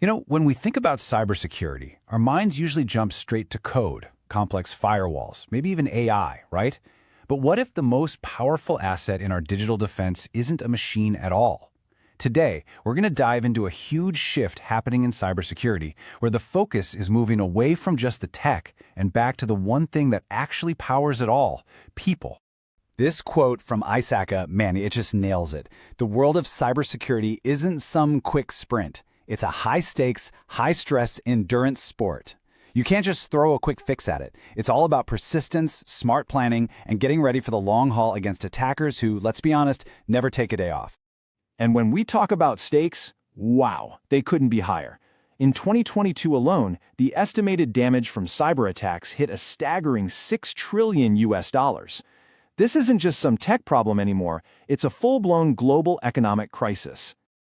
When we think about cybersecurity, our minds usually jump straight to code, complex firewalls, maybe even AI, right? But what if the most powerful asset in our digital defense isn't a machine at all? Today, we're going to dive into a huge shift happening in cybersecurity, where the focus is moving away from just the tech and back to the one thing that actually powers it all: people. This quote from ISACA, man, it just nails it. The world of cybersecurity isn't some quick sprint. It's a high-stakes, high-stress endurance sport. You can't just throw a quick fix at it. It's all about persistence, smart planning, and getting ready for the long haul against attackers who, let's be honest, never take a day off. And when we talk about stakes, wow, they couldn't be higher. In 2022 alone, the estimated damage from cyber attacks hit a staggering $6 trillion. This isn't just some tech problem anymore, it's a full-blown global economic crisis.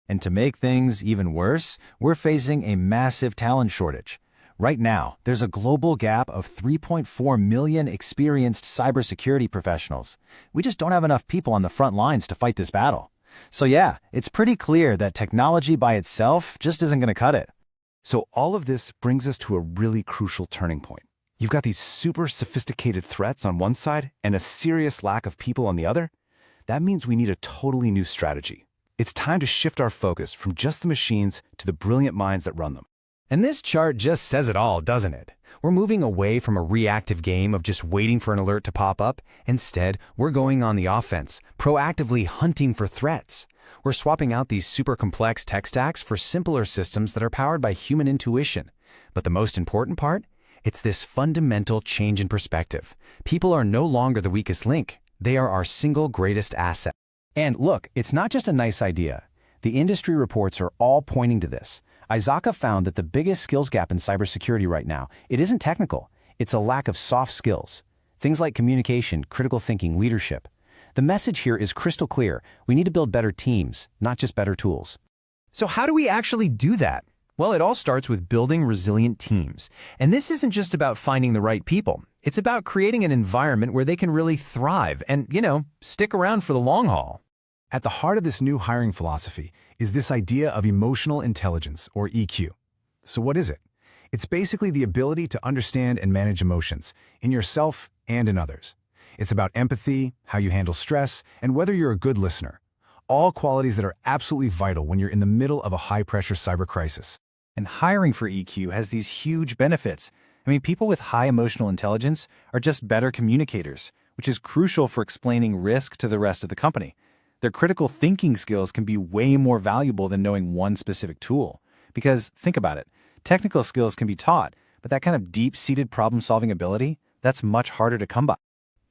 And to make things even worse, we're facing a massive talent shortage. Right now, there's a global gap of 3.4 million experienced cybersecurity professionals. We just don't have enough people on the front lines to fight this battle. So yeah, it's pretty clear that technology by itself just isn't going to cut it. So all of this brings us to a really crucial turning point. You've got these super sophisticated threats on one side and a serious lack of people on the other. That means we need a totally new strategy. It's time to shift our focus from just the machines to the brilliant minds that run them. And this chart just says it all, doesn't it? We're moving away from a reactive game of just waiting for an alert to pop up. Instead, we're going on the offense, proactively hunting for threats. We're swapping out these super complex tech stacks for simpler systems that are powered by human intuition. But the most important part? It's this fundamental change in perspective. People are no longer the weakest link. They are our single greatest asset. And look, it's not just a nice idea. The industry reports are all pointing to this. ISACA found that the biggest skills gap in cybersecurity right now, it isn't technical, it's a lack of soft skills. Things like communication, critical thinking, leadership. The message here is crystal clear. We need to build better teams, not just better tools. So how do we actually do that? Well, it all starts with building resilient teams. And this isn't just about finding the right people. It's about creating an environment where they can really thrive and, stick around for the long haul. At the heart of this new hiring philosophy is this idea of emotional intelligence, or EQ. So what is it? It's basically the ability to understand and manage emotions, in yourself and in others. It's about empathy, how you handle stress, and whether you're a good listener. All qualities that are absolutely vital when you're in the middle of a high-pressure cyber crisis. And hiring for EQ has these huge benefits. People with high emotional intelligence are just better communicators, which is crucial for explaining risk to the rest of the company. Their critical thinking skills can be way more valuable than knowing one specific tool. Because, think about it, technical skills can be taught, but that kind of deep-seated problem-solving ability, that's much harder to come by.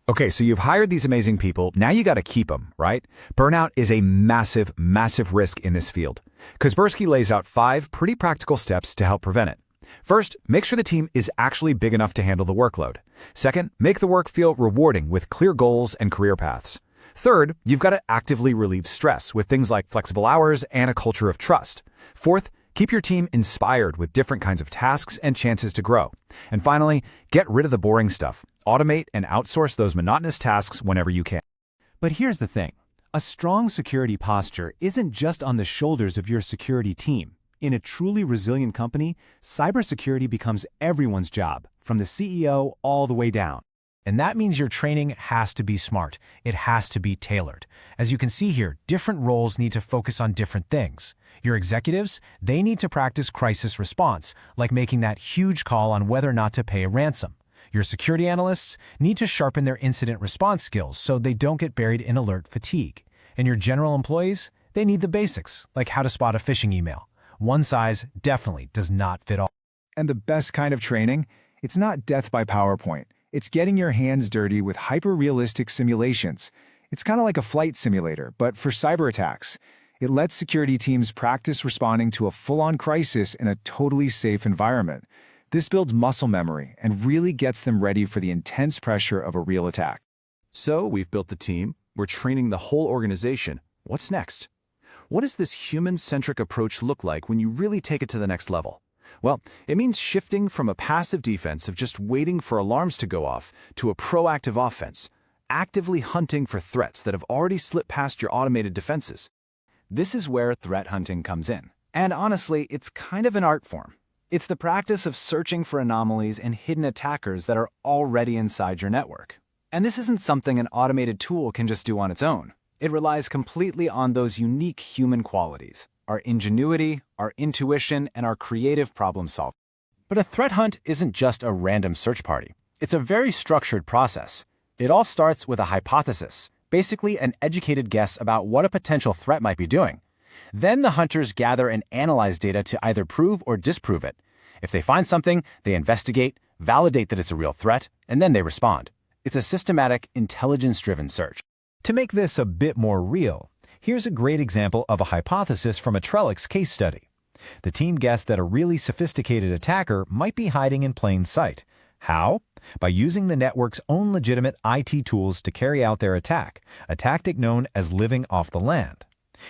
Okay, so you've hired these amazing people, now you gotta keep them, right? Burnout is a massive, massive risk in this field. Kaspersky lays out 5 pretty practical steps to help prevent it. First, make sure the team is actually big enough to handle the workload. Second, make the work feel rewarding with clear goals and career paths. Third, you've got to actively relieve stress with things like flexible hours and a culture of trust. Fourth, keep your team inspired with different kinds of tasks and chances to grow. And finally, get rid of the boring stuff. Automate and outsource those monotonous tasks whenever you can. But here's the thing. A strong security posture isn't just on the shoulders of your security team. In a truly resilient company, cybersecurity becomes everyone's job, from the CEO all the way down. And that means your training has to be smart. It has to be tailored. As you can see here, different roles need to focus on different things. Your executives, they need to practice crisis response, like making that huge call on whether or not to pay a ransom. Your security analysts need to sharpen their incident response skills so they don't get buried in alert fatigue. And your general employees, they need the basics, like how to spot a phishing email. One size definitely does not fit all. And the best kind of training? It's not death by PowerPoint. It's getting your hands dirty with hyper-realistic simulations. It's kind of like a flight simulator, but for cyber attacks. It lets security teams practice responding to a full-on crisis in a totally safe environment. This builds muscle memory and really gets them ready for the intense pressure of a real attack. So we've built the team, we're training the whole organization. What's next? What does this human-centric approach look like when you really take it to the next level? Well, it means shifting from a passive defense of just waiting for alarms to go off to a proactive offense, actively hunting for threats that have already slipped past your automated defenses. This is where threat hunting comes in. And honestly, it's kind of an art form. It's the practice of searching for anomalies and hidden attackers that are already inside your network. And this isn't something an automated tool can just do on its own. It relies completely on those unique human qualities, our ingenuity, our intuition, and our creative problem solving. But a threat hunt isn't just a random search party. It's a very structured process. It all starts with a hypothesis, basically an educated guess about what a potential threat might be doing. Then the hunters gather and analyze data to either prove or disprove it. If they find something, they investigate, validate that it's a real threat, and then they respond. It's a systematic, intelligence-driven search. To make this a bit more real, here's a great example of a hypothesis from a Trellix case study. The team guessed that a really sophisticated attacker might be hiding in plain sight. How? By using the network's own legitimate IT tools to carry out their attack, a tactic known as living off the land.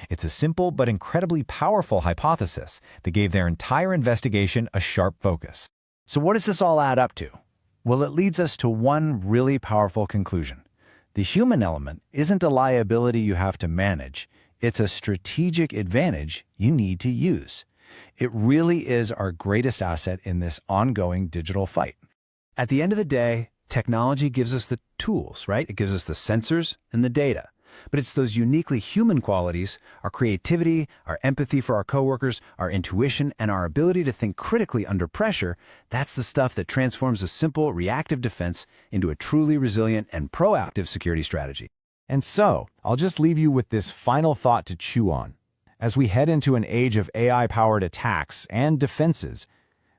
It's a simple but incredibly powerful hypothesis that gave their entire investigation a sharp focus. So what does this all add up to? Well, it leads us to one really powerful conclusion. The human element isn't a liability you have to manage. It's a strategic advantage you need to use. It really is our greatest asset in this ongoing digital fight. At the end of the day, technology gives us the tools, right? It gives us the sensors and the data. But it's those uniquely human qualities, our creativity, our empathy for our coworkers, our intuition, and our ability to think critically under pressure, that's the stuff that transforms a simple reactive defense into a truly resilient and proactive security strategy. And so, I'll just leave you with this final thought to chew on. As we head into an age of AI-powered attacks and defenses,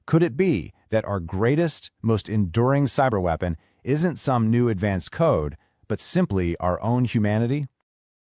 could it be that our greatest, most enduring cyber weapon isn't some new advanced code, but simply our own humanity?